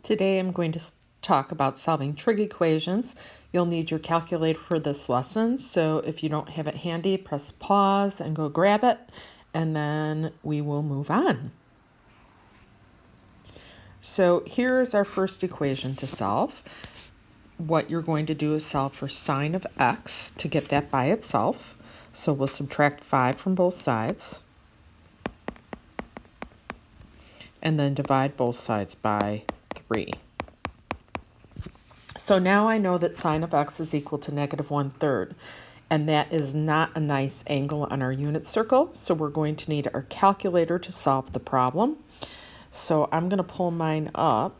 Today I'm going to talk about solving trig equations. You'll need your calculator for this lesson, so if you don't have it handy, press pause and go grab it, and then we will move on. So here's our first equation to solve. What you're going to do is solve for sine of x to get that by itself. So we'll subtract 5 from both sides, and then divide both sides by 3. So now I know that sine of x is equal to negative 1/3, and that is not a nice angle on our unit circle, so we're going to need our calculator to solve the problem. So I'm going to pull mine up.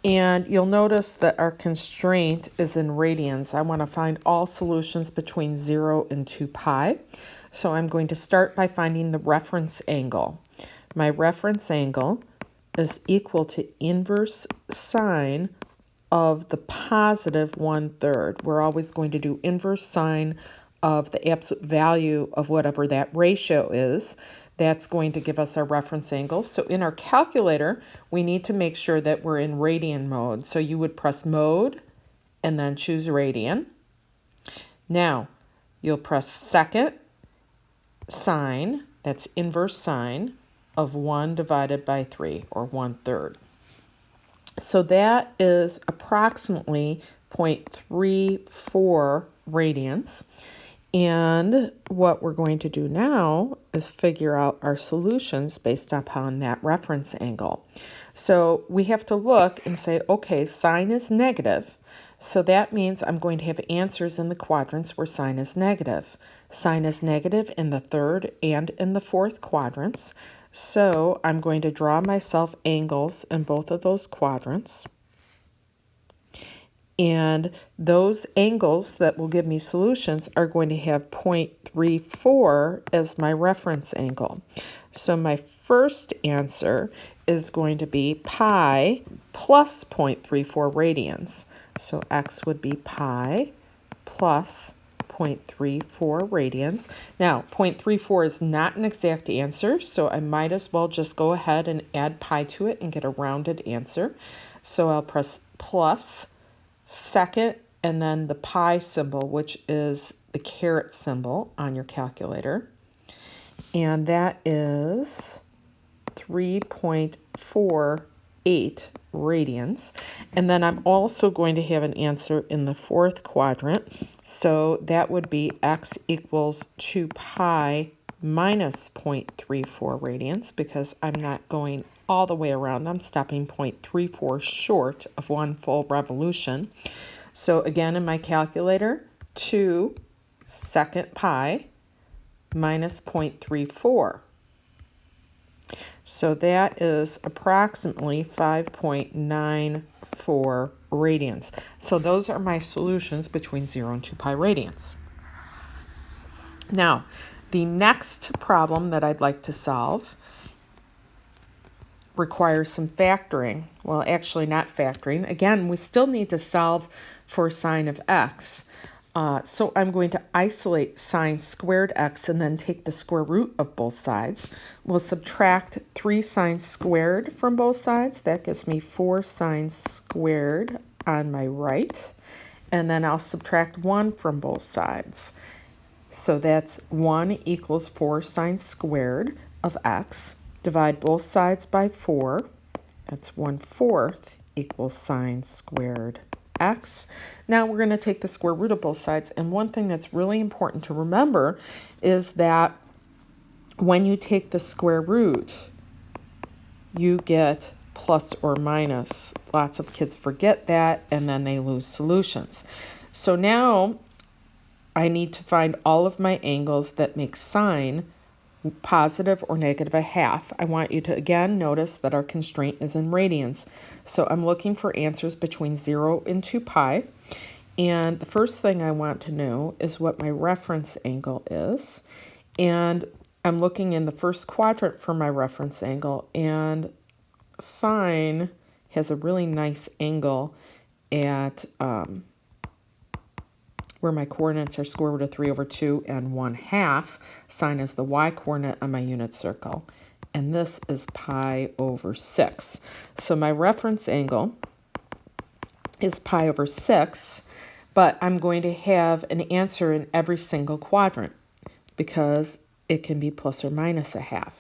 And you'll notice that our constraint is in radians. I want to find all solutions between 0 and 2 pi. So I'm going to start by finding the reference angle. My reference angle is equal to inverse sine of the positive 1/3. We're always going to do inverse sine of the absolute value of whatever that ratio is. That's going to give us our reference angle. So in our calculator, we need to make sure that we're in radian mode. So you would press mode and then choose radian. Now, you'll press second sine, that's inverse sine, of 1 divided by 3, or 1/3. So that is approximately 0.34 radians. And what we're going to do now is figure out our solutions based upon that reference angle. So we have to look and say, okay, sine is negative. So that means I'm going to have answers in the quadrants where sine is negative. Sine is negative in the third and in the fourth quadrants. So I'm going to draw myself angles in both of those quadrants. And those angles that will give me solutions are going to have 0.34 as my reference angle. So my first answer is going to be pi plus 0.34 radians. So x would be pi plus 0.34 radians. Now, 0.34 is not an exact answer, so I might as well just go ahead and add pi to it and get a rounded answer. So I'll press plus second and then the pi symbol, which is the caret symbol on your calculator. And that is 3.48 radians. And then I'm also going to have an answer in the fourth quadrant. So that would be x equals 2 pi minus 0.34 radians, because I'm not going all the way around. I'm stopping 0.34 short of one full revolution. So again, in my calculator, 2 second pi minus 0.34. So that is approximately 5.94 radians. So those are my solutions between 0 and 2 pi radians. Now, the next problem that I'd like to solve requires some factoring. Well, actually not factoring. Again, we still need to solve for sine of x. So I'm going to isolate sine squared x and then take the square root of both sides. We'll subtract 3 sine squared from both sides. That gives me 4 sine squared on my right. And then I'll subtract 1 from both sides. So that's 1 equals 4 sine squared of x. Divide both sides by 4. That's 1/4 equals sine squared x. Now we're going to take the square root of both sides. And one thing that's really important to remember is that when you take the square root, you get plus or minus. Lots of kids forget that, and then they lose solutions. So now I need to find all of my angles that make sine positive or negative 1/2. I want you to again notice that our constraint is in radians. So I'm looking for answers between 0 and 2 pi. And the first thing I want to know is what my reference angle is. And I'm looking in the first quadrant for my reference angle. And sine has a really nice angle at where my coordinates are square root of 3/2 and 1/2. Sine is the y coordinate on my unit circle. and this is pi over 6. So my reference angle is pi over 6, but I'm going to have an answer in every single quadrant because it can be plus or minus a half.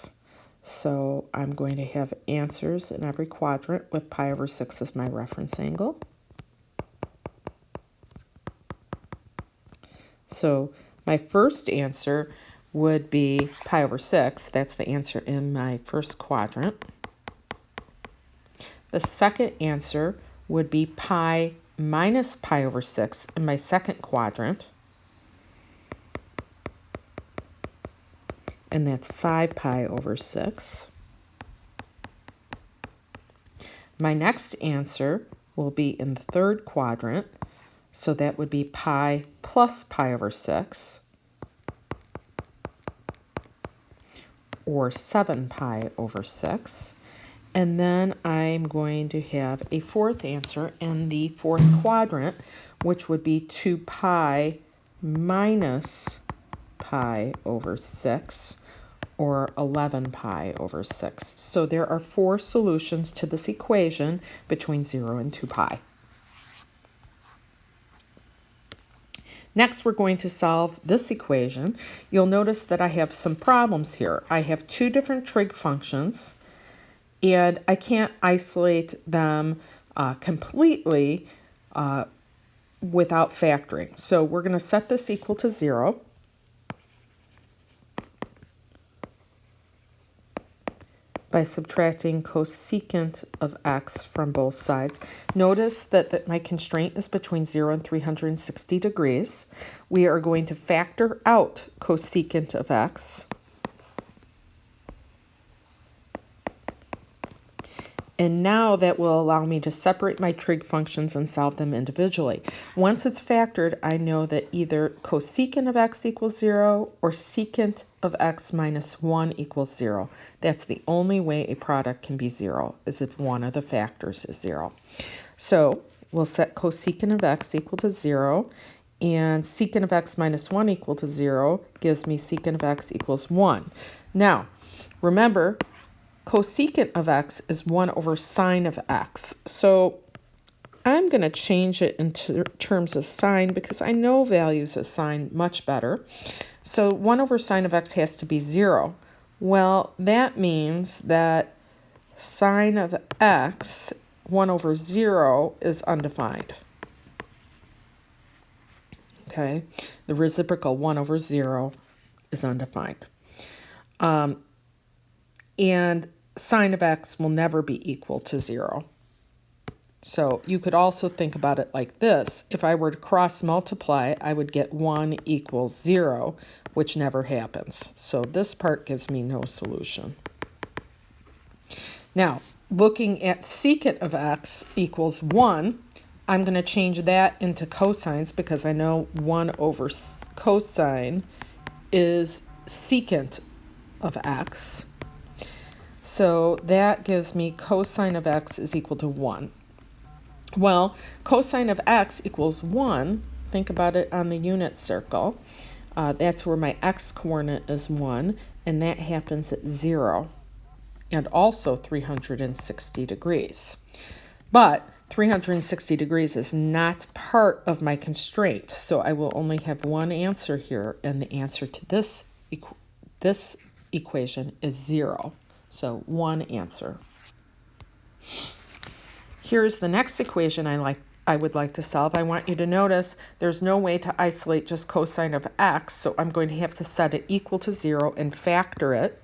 So I'm going to have answers in every quadrant with pi over 6 as my reference angle. So my first answer would be pi over 6. That's the answer in my first quadrant. The second answer would be pi minus pi over 6 in my second quadrant. And that's 5 pi over 6. My next answer will be in the third quadrant. So that would be pi plus pi over 6, or 7 pi over 6. And then I'm going to have a fourth answer in the fourth quadrant, which would be 2 pi minus pi over 6, or 11 pi over 6. So there are 4 solutions to this equation between 0 and 2 pi. Next, we're going to solve this equation. You'll notice that I have some problems here. I have 2 different trig functions, and I can't isolate them completely without factoring. So we're going to set this equal to 0. By subtracting cosecant of x from both sides. Notice that my constraint is between 0 and 360 degrees. We are going to factor out cosecant of x. And now that will allow me to separate my trig functions and solve them individually. Once it's factored, I know that either cosecant of x equals 0 or secant of x minus 1 equals 0. That's the only way a product can be 0, is if one of the factors is 0. So we'll set cosecant of x equal to 0, and secant of x minus 1 equal to 0 gives me secant of x equals 1. Now, remember, cosecant of x is 1 over sine of x. So I'm going to change it into terms of sine because I know values of sine much better. So 1 over sine of x has to be 0. Well, that means that sine of x, 1 over 0, is undefined. Okay, the reciprocal 1 over 0 is undefined. And sine of x will never be equal to 0. So you could also think about it like this. If I were to cross multiply, I would get 1 equals 0, which never happens. So this part gives me no solution. Now, looking at secant of x equals 1, I'm going to change that into cosines because I know 1 over cosine is secant of x. So that gives me cosine of x is equal to 1. Well, cosine of x equals 1. Think about it on the unit circle. That's where my x-coordinate is 1, and that happens at 0, and also 360 degrees. But 360 degrees is not part of my constraint, so I will only have one answer here, and the answer to this equation is 0. So one answer. Here's the next equation I would like to solve. I want you to notice there's no way to isolate just cosine of x, so I'm going to have to set it equal to 0 and factor it.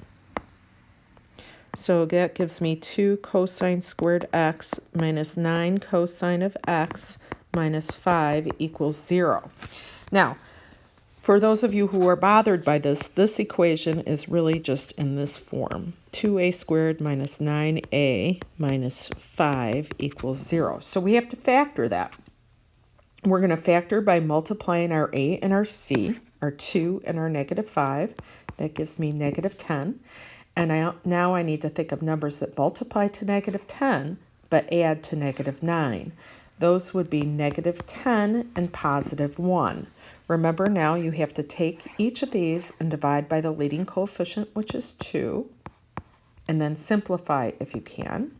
So that gives me 2 cosine squared x minus 9 cosine of x minus 5 equals 0. Now, for those of you who are bothered by this equation is really just in this form. 2a squared minus 9a minus 5 equals 0. So we have to factor that. We're going to factor by multiplying our a and our c, our 2 and our negative 5. That gives me negative 10. And now I need to think of numbers that multiply to negative 10, but add to negative 9. Those would be negative 10 and positive 1. Remember now you have to take each of these and divide by the leading coefficient, which is 2. and then simplify if you can.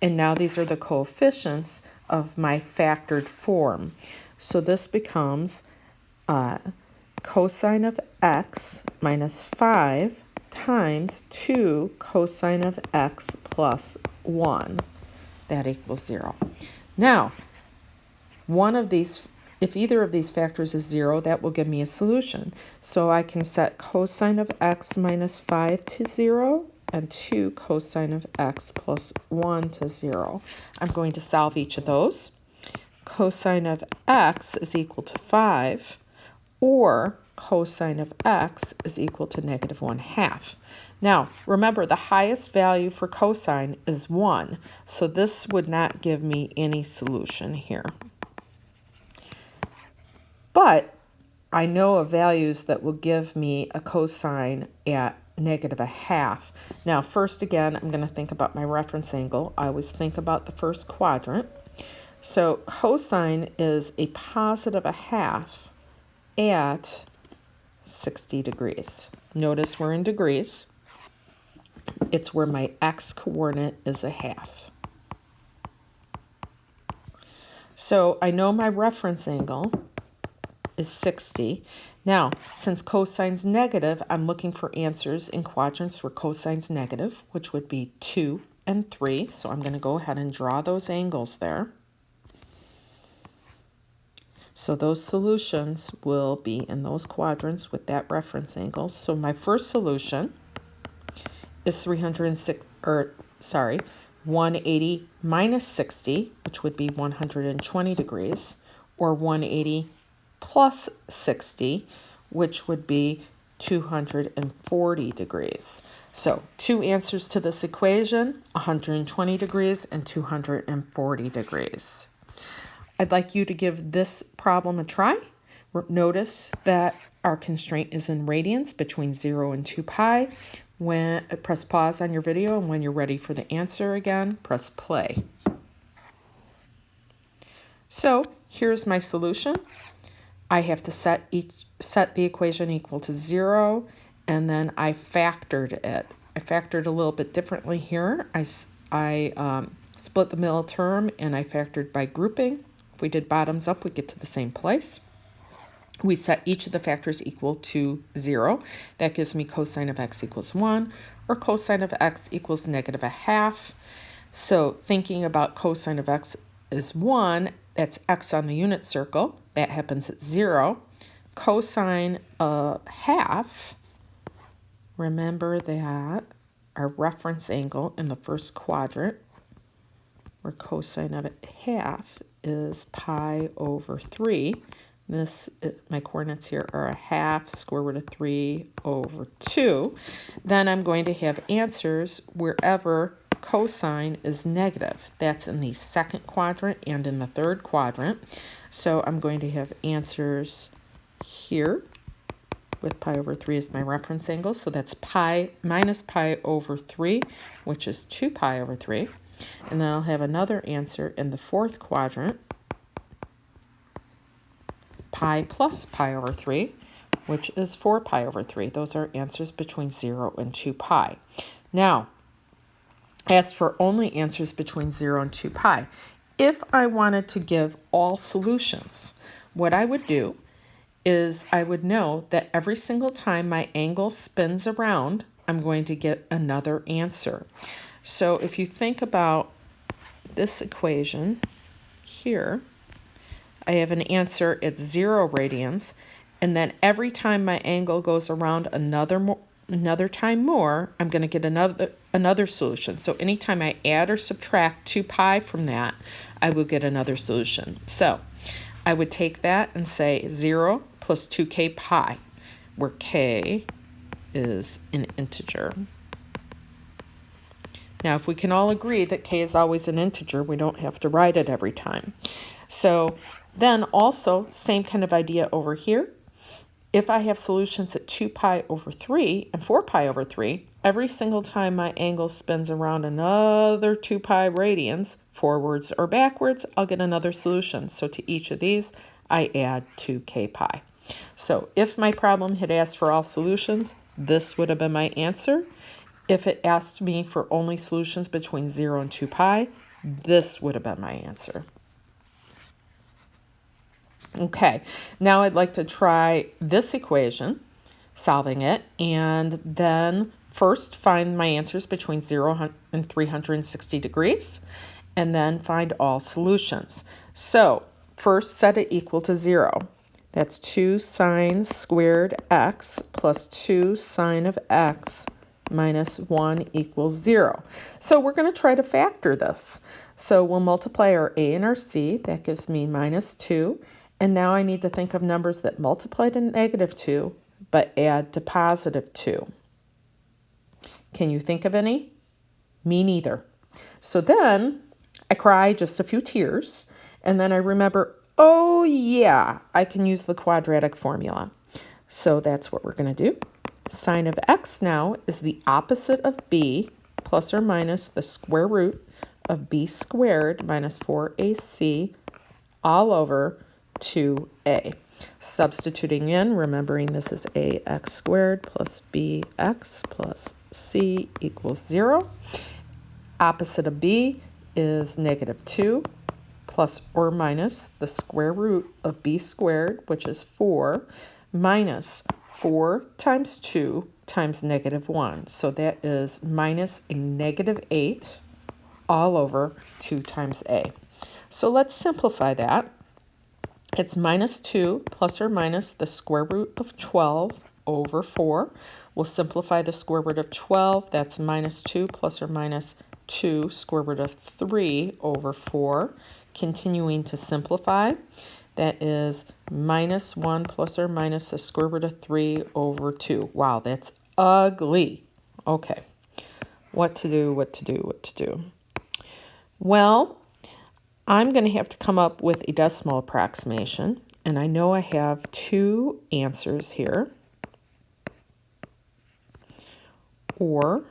And now these are the coefficients of my factored form. So this becomes cosine of x minus 5 times 2 cosine of x plus 1. That equals 0. Now, one of these, if either of these factors is 0, that will give me a solution. So I can set cosine of x minus 5 to 0 and 2 cosine of x plus 1 to 0. I'm going to solve each of those. Cosine of x is equal to 5, or cosine of x is equal to negative 1/2. Now, remember, the highest value for cosine is 1, so this would not give me any solution here. But I know of values that will give me a cosine at negative 1/2. Now, first again, I'm going to think about my reference angle. I always think about the first quadrant. So cosine is a positive 1/2 at 60 degrees. Notice we're in degrees. It's where my x coordinate is 1/2. So I know my reference angle is 60. Now, since cosine's negative, I'm looking for answers in quadrants where cosine's negative, which would be 2 and 3. So I'm going to go ahead and draw those angles there. So those solutions will be in those quadrants with that reference angle. So my first solution is 180 minus 60, which would be 120 degrees, or 180 plus 60, which would be 240 degrees. So two answers to this equation, 120 degrees and 240 degrees. I'd like you to give this problem a try. Notice that our constraint is in radians between 0 and 2 pi. Press pause on your video, and when you're ready for the answer again, press play. So here's my solution. I have to set the equation equal to 0, and then I factored it. I factored a little bit differently here. I split the middle term, and I factored by grouping. If we did bottoms up, we get to the same place. We set each of the factors equal to 0. That gives me cosine of x equals 1, or cosine of x equals negative 1/2. So thinking about cosine of x is 1, that's x on the unit circle. That happens at 0. Cosine of 1/2, remember that our reference angle in the first quadrant, where cosine of 1/2 is pi over 3. My coordinates here are 1/2 square root of 3 over 2. Then I'm going to have answers wherever cosine is negative. That's in the second quadrant and in the third quadrant. So I'm going to have answers here with pi over 3 as my reference angle. So that's pi minus pi over 3, which is 2 pi over 3. And then I'll have another answer in the fourth quadrant, pi plus pi over 3, which is 4 pi over 3. Those are answers between 0 and 2 pi. Now, as for only answers between 0 and 2 pi, if I wanted to give all solutions, what I would do is I would know that every single time my angle spins around, I'm going to get another answer. So if you think about this equation here, I have an answer at 0 radians, and then every time my angle goes around another time more, I'm going to get another solution. So anytime I add or subtract 2 pi from that, I will get another solution. So I would take that and say 0 plus 2k pi, where k is an integer. Now, if we can all agree that k is always an integer, we don't have to write it every time. So then also, same kind of idea over here. If I have solutions at 2 pi over 3 and 4 pi over 3, every single time my angle spins around another 2 pi radians, forwards or backwards, I'll get another solution. So to each of these, I add 2k pi. So if my problem had asked for all solutions, this would have been my answer. If it asked me for only solutions between 0 and 2 pi, this would have been my answer. Okay, now I'd like to try this equation, solving it, and then first find my answers between 0 and 360 degrees, and then find all solutions. So first set it equal to 0. That's 2 sine squared x plus 2 sine of x minus 1 equals 0. So we're going to try to factor this. So we'll multiply our a and our c. That gives me minus 2. And now I need to think of numbers that multiply to negative 2, but add to positive 2. Can you think of any? Me neither. So then I cry just a few tears, and then I remember, oh yeah, I can use the quadratic formula. So that's what we're going to do. Sine of x now is the opposite of b plus or minus the square root of b squared minus 4ac all over 2a. Substituting in, remembering this is ax squared plus bx plus c equals 0. Opposite of b is negative 2 plus or minus the square root of b squared, which is 4, minus 4 times 2 times negative 1. So that is minus a negative 8 all over 2 times a. So let's simplify that. It's minus 2 plus or minus the square root of 12 over 4. We'll simplify the square root of 12. That's minus 2 plus or minus 2 square root of 3 over 4. Continuing to simplify, that is minus 1 plus or minus the square root of 3 over 2. Wow, that's ugly. Okay, what to do? Well, I'm going to have to come up with a decimal approximation, and I know I have 2 answers here. Or,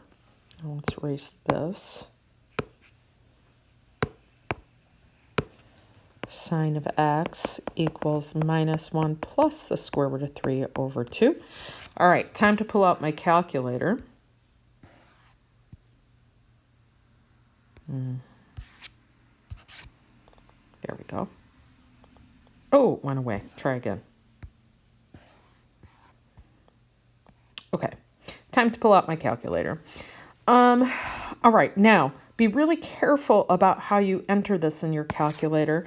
let's erase this. Sine of x equals minus 1 plus the square root of 3 over 2. All right, time to pull out my calculator. There we go. Oh, it went away. Try again. Okay, time to pull out my calculator. All right, now be really careful about how you enter this in your calculator.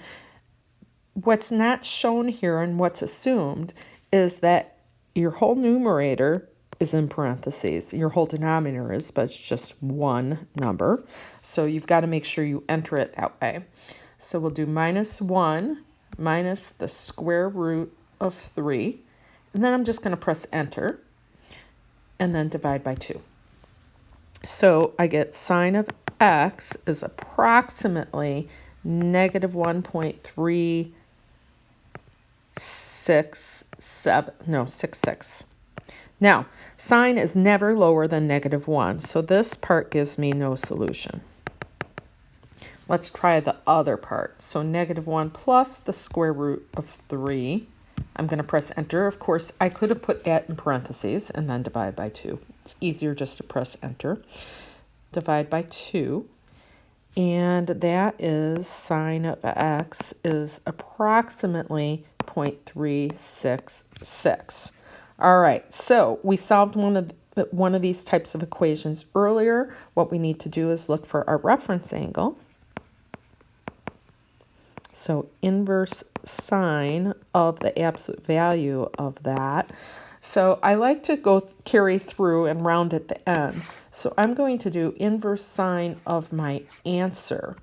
What's not shown here and what's assumed is that your whole numerator is in parentheses. Your whole denominator is, but it's just one number. So you've got to make sure you enter it that way. So we'll do minus 1 minus the square root of 3. And then I'm just going to press enter and then divide by 2. So I get sine of x is approximately negative 1.366. Now, sine is never lower than negative 1, so this part gives me no solution. Let's try the other part. So negative 1 plus the square root of 3. I'm going to press enter. Of course, I could have put that in parentheses and then divide by 2. It's easier just to press enter. Divide by 2. And that is sine of x is approximately 0.366. All right, so we solved one of these types of equations earlier. What we need to do is look for our reference angle. So inverse sine of the absolute value of that. So I like to carry through and round at the end. So I'm going to do inverse sine of my answer.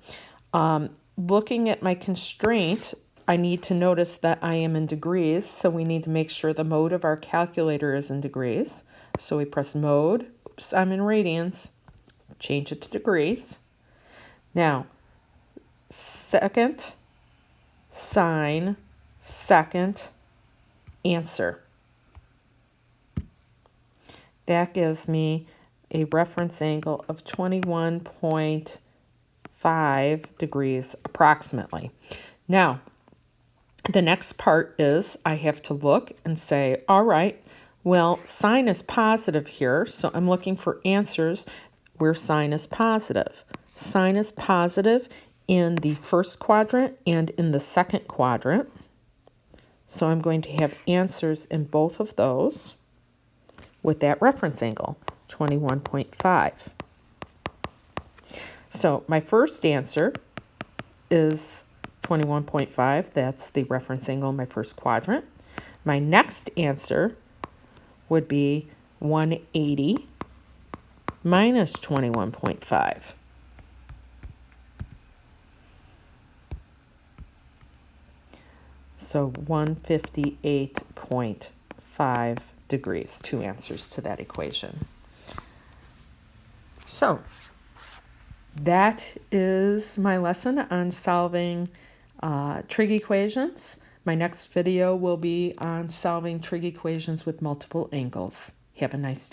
Looking at my constraint, I need to notice that I am in degrees. So we need to make sure the mode of our calculator is in degrees. So we press mode. Oops, I'm in radians. Change it to degrees. Now, second, sine, second, answer. That gives me a reference angle of 21.5 degrees approximately. Now, the next part is I have to look and say, all right, Well, sine is positive here, so I'm looking for answers where sine is positive. Sine is positive in the first quadrant and in the second quadrant. So I'm going to have answers in both of those with that reference angle, 21.5. So my first answer is 21.5. That's the reference angle in my first quadrant. My next answer would be 180 minus 21.5. So 158.5 degrees, two answers to that equation. So that is my lesson on solving trig equations. My next video will be on solving trig equations with multiple angles. Have a nice day.